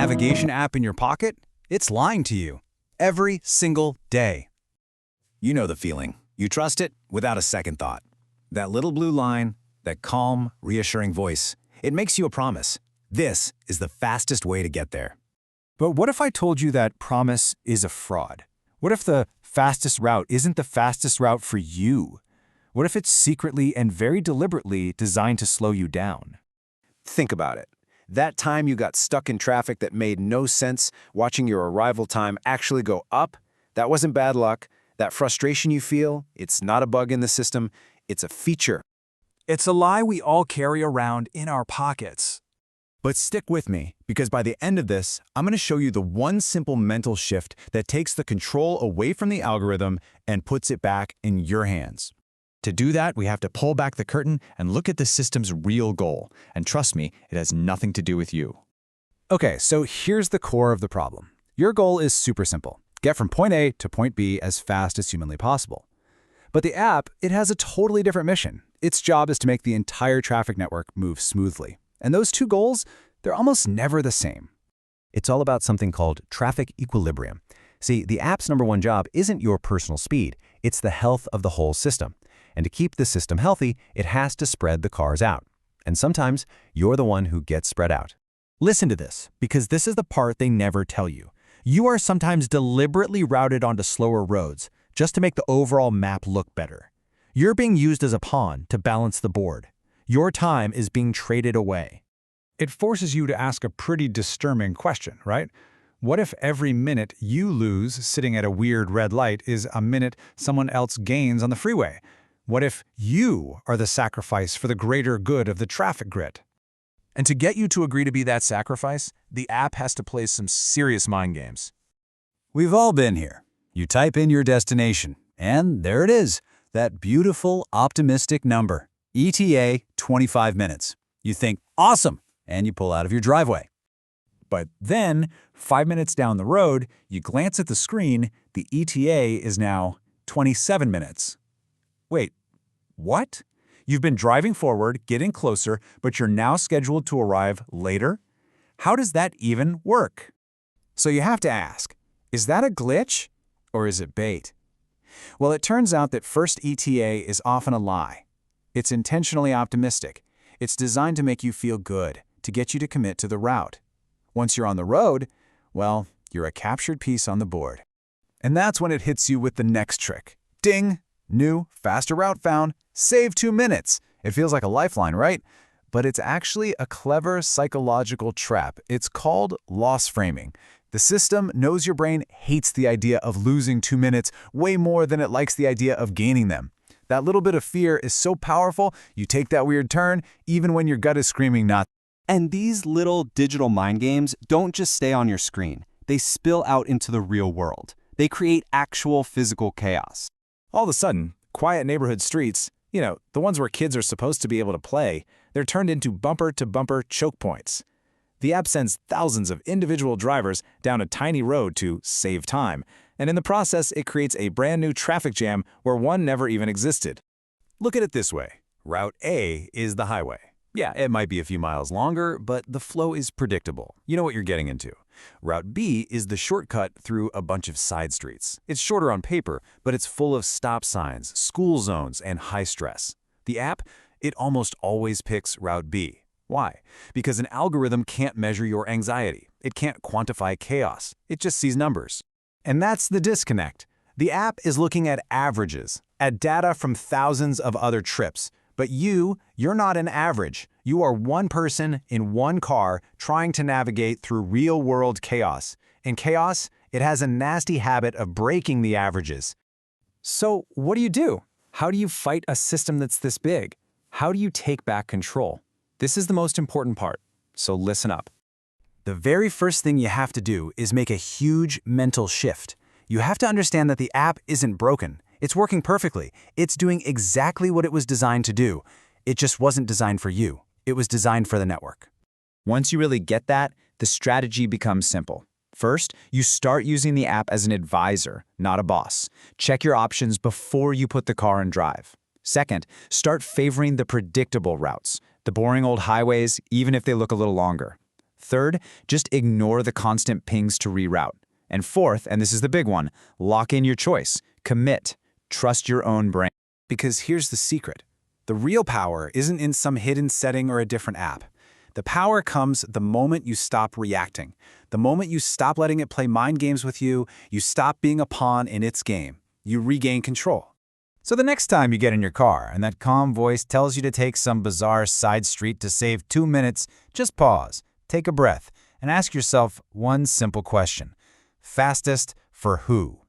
navigation app in your pocket, it's lying to you. Every single day. You know the feeling. You trust it without a second thought. That little blue line, that calm, reassuring voice, it makes you a promise. This is the fastest way to get there. But what if I told you that promise is a fraud? What if the fastest route isn't the fastest route for you? What if it's secretly and very deliberately designed to slow you down? Think about it. That time you got stuck in traffic that made no sense, watching your arrival time actually go up, that wasn't bad luck. That frustration you feel, it's not a bug in the system, it's a feature. It's a lie we all carry around in our pockets. But stick with me, because by the end of this, I'm going to show you the one simple mental shift that takes the control away from the algorithm and puts it back in your hands. To do that, we have to pull back the curtain and look at the system's real goal. And trust me, it has nothing to do with you. Okay, so here's the core of the problem. Your goal is super simple. Get from point A to point B as fast as humanly possible. But the app, it has a totally different mission. Its job is to make the entire traffic network move smoothly. And those two goals, they're almost never the same. It's all about something called traffic equilibrium. See, the app's #1 job isn't your personal speed, it's the health of the whole system. And to keep the system healthy, it has to spread the cars out. And sometimes, you're the one who gets spread out. Listen to this, because this is the part they never tell you. You are sometimes deliberately routed onto slower roads, just to make the overall map look better. You're being used as a pawn to balance the board. Your time is being traded away. It forces you to ask a pretty disturbing question, right? What if every minute you lose sitting at a weird red light is a minute someone else gains on the freeway? What if you are the sacrifice for the greater good of the traffic grid? And to get you to agree to be that sacrifice, the app has to play some serious mind games. We've all been here. You type in your destination, and there it is, that beautiful, optimistic number, ETA 25 minutes. You think, awesome, and you pull out of your driveway. But then, 5 minutes down the road, you glance at the screen, the ETA is now 27 minutes. Wait, what? You've been driving forward, getting closer, but you're now scheduled to arrive later? How does that even work? So you have to ask, is that a glitch or is it bait? Well, it turns out that first ETA is often a lie. It's intentionally optimistic. It's designed to make you feel good, to get you to commit to the route. Once you're on the road, well, you're a captured piece on the board. And that's when it hits you with the next trick. Ding! New, faster route found, save 2 minutes. It feels like a lifeline, right? But it's actually a clever psychological trap. It's called loss framing. The system knows your brain hates the idea of losing 2 minutes way more than it likes the idea of gaining them. That little bit of fear is so powerful, you take that weird turn, even when your gut is screaming not. And these little digital mind games don't just stay on your screen. They spill out into the real world. They create actual physical chaos. All of a sudden, quiet neighborhood streets, the ones where kids are supposed to be able to play, they're turned into bumper-to-bumper choke points. The app sends thousands of individual drivers down a tiny road to save time, and in the process, it creates a brand new traffic jam where one never even existed. Look at it this way. Route A is the highway. Yeah, it might be a few miles longer, but the flow is predictable. You know what you're getting into. Route B is the shortcut through a bunch of side streets. It's shorter on paper, but it's full of stop signs, school zones, and high stress. The app, it almost always picks Route B. Why? Because an algorithm can't measure your anxiety. It can't quantify chaos. It just sees numbers. And that's the disconnect. The app is looking at averages, at data from thousands of other trips. But you're not an average. You are one person in one car trying to navigate through real-world chaos. And chaos, it has a nasty habit of breaking the averages. So what do? How do you fight a system that's this big? How do you take back control? This is the most important part, so listen up. The very first thing you have to do is make a huge mental shift. You have to understand that the app isn't broken. It's working perfectly. It's doing exactly what it was designed to do. It just wasn't designed for you. It was designed for the network. Once you really get that, the strategy becomes simple. First, you start using the app as an advisor, not a boss. Check your options before you put the car in drive. Second, start favoring the predictable routes, the boring old highways, even if they look a little longer. Third, just ignore the constant pings to reroute. And fourth, and this is the big one, lock in your choice. Commit. Trust your own brain. Because here's the secret. The real power isn't in some hidden setting or a different app. The power comes the moment you stop reacting. The moment you stop letting it play mind games with you, you stop being a pawn in its game. You regain control. So the next time you get in your car and that calm voice tells you to take some bizarre side street to save 2 minutes, just pause, take a breath, and ask yourself one simple question. Fastest for who?